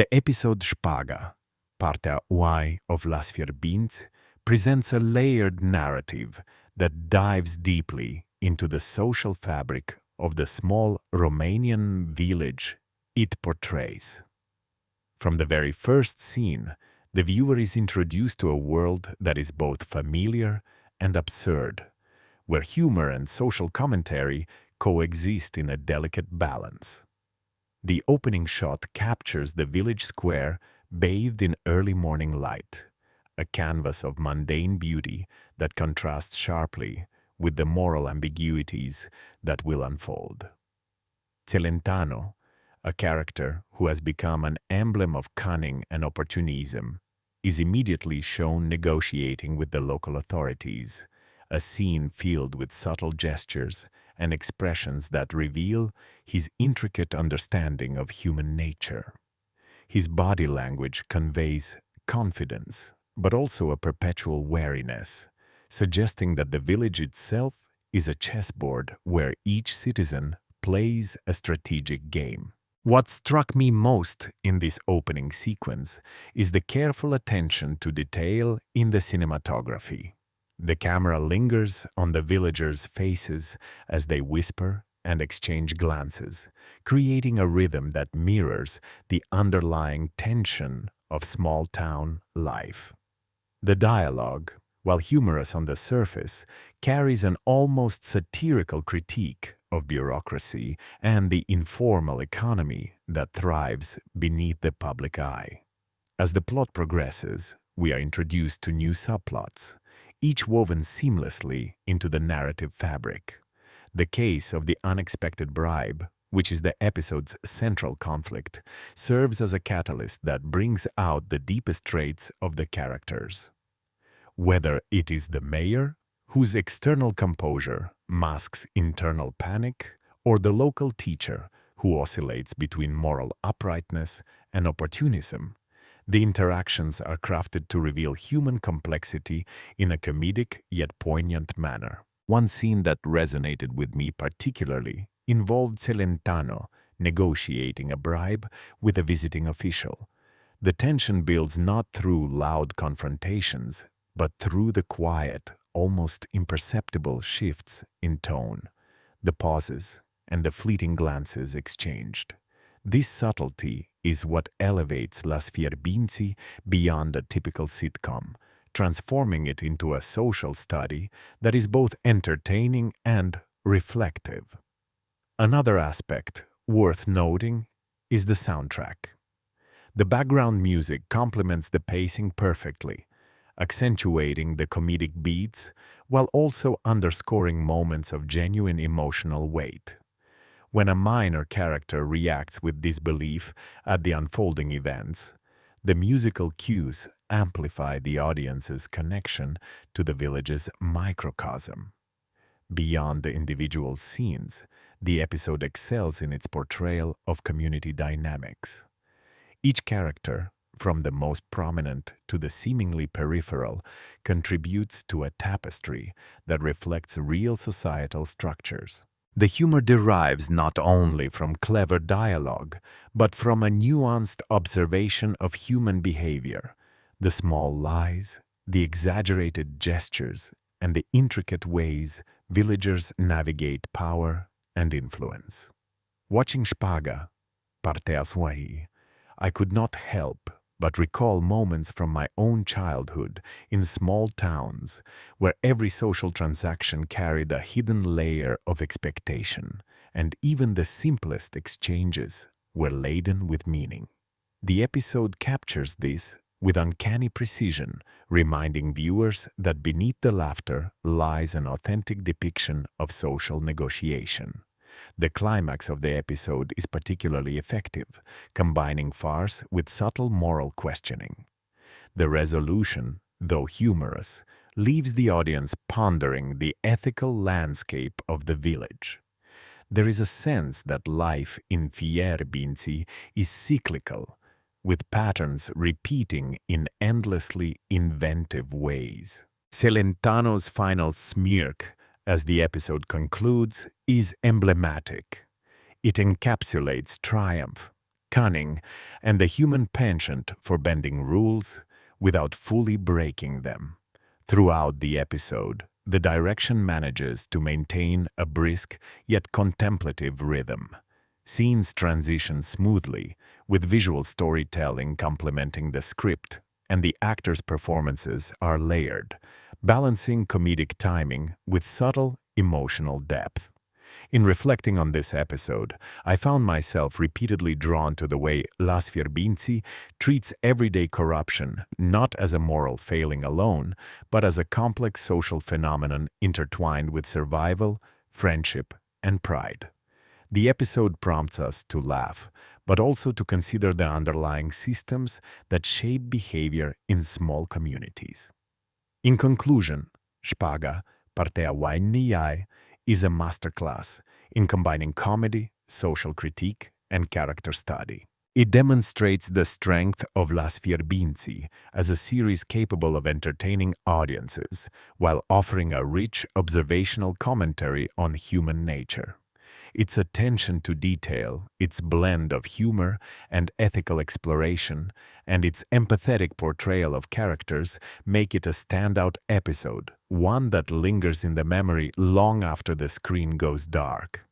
The episode Șpaga, partea Y of Las Fierbinți, presents a layered narrative that dives deeply into the social fabric of the small Romanian village it portrays. From the very first scene, the viewer is introduced to a world that is both familiar and absurd, where humor and social commentary coexist in a delicate balance. The opening shot captures the village square bathed in early morning light, a canvas of mundane beauty that contrasts sharply with the moral ambiguities that will unfold. Celentano, a character who has become an emblem of cunning and opportunism, is immediately shown negotiating with the local authorities, a scene filled with subtle gestures and expressions that reveal his intricate understanding of human nature. His body language conveys confidence, but also a perpetual wariness, suggesting that the village itself is a chessboard where each citizen plays a strategic game. What struck me most in this opening sequence is the careful attention to detail in the cinematography. The camera lingers on the villagers' faces as they whisper and exchange glances, creating a rhythm that mirrors the underlying tension of small-town life. The dialogue, while humorous on the surface, carries an almost satirical critique of bureaucracy and the informal economy that thrives beneath the public eye. As the plot progresses, we are introduced to new subplots, each woven seamlessly into the narrative fabric. The case of the unexpected bribe, which is the episode's central conflict, serves as a catalyst that brings out the deepest traits of the characters. Whether it is the mayor, whose external composure masks internal panic, or the local teacher, who oscillates between moral uprightness and opportunism, the interactions are crafted to reveal human complexity in a comedic yet poignant manner. One scene that resonated with me particularly involved Celentano negotiating a bribe with a visiting official. The tension builds not through loud confrontations, but through the quiet, almost imperceptible shifts in tone, the pauses, and the fleeting glances exchanged. This subtlety is what elevates Las Fierbinți beyond a typical sitcom, transforming it into a social study that is both entertaining and reflective. Another aspect worth noting is the soundtrack. The background music complements the pacing perfectly, accentuating the comedic beats while also underscoring moments of genuine emotional weight. When a minor character reacts with disbelief at the unfolding events, the musical cues amplify the audience's connection to the village's microcosm. Beyond the individual scenes, the episode excels in its portrayal of community dynamics. Each character, from the most prominent to the seemingly peripheral, contributes to a tapestry that reflects real societal structures. The humor derives not only from clever dialogue, but from a nuanced observation of human behavior, the small lies, the exaggerated gestures, and the intricate ways villagers navigate power and influence. Watching Șpaga, partea Y, I could not help but recall moments from my own childhood in small towns where every social transaction carried a hidden layer of expectation, and even the simplest exchanges were laden with meaning. The episode captures this with uncanny precision, reminding viewers that beneath the laughter lies an authentic depiction of social negotiation. The climax of the episode is particularly effective, combining farce with subtle moral questioning. The resolution, though humorous, leaves the audience pondering the ethical landscape of the village. There is a sense that life in Fierbinți is cyclical, with patterns repeating in endlessly inventive ways. Celentano's final smirk, as the episode concludes, is emblematic. It encapsulates triumph, cunning, and the human penchant for bending rules without fully breaking them. Throughout the episode, the direction manages to maintain a brisk yet contemplative rhythm. Scenes transition smoothly, with visual storytelling complementing the script, and the actors' performances are layered, balancing comedic timing with subtle emotional depth. In reflecting on this episode, I found myself repeatedly drawn to the way Las Fierbinți treats everyday corruption not as a moral failing alone, but as a complex social phenomenon intertwined with survival, friendship, and pride. The episode prompts us to laugh, but also to consider the underlying systems that shape behavior in small communities. In conclusion, Șpaga, partea Wainniai, is a masterclass in combining comedy, social critique, and character study. It demonstrates the strength of Las Fierbinți as a series capable of entertaining audiences while offering a rich observational commentary on human nature. Its attention to detail, its blend of humor and ethical exploration, and its empathetic portrayal of characters make it a standout episode, one that lingers in the memory long after the screen goes dark.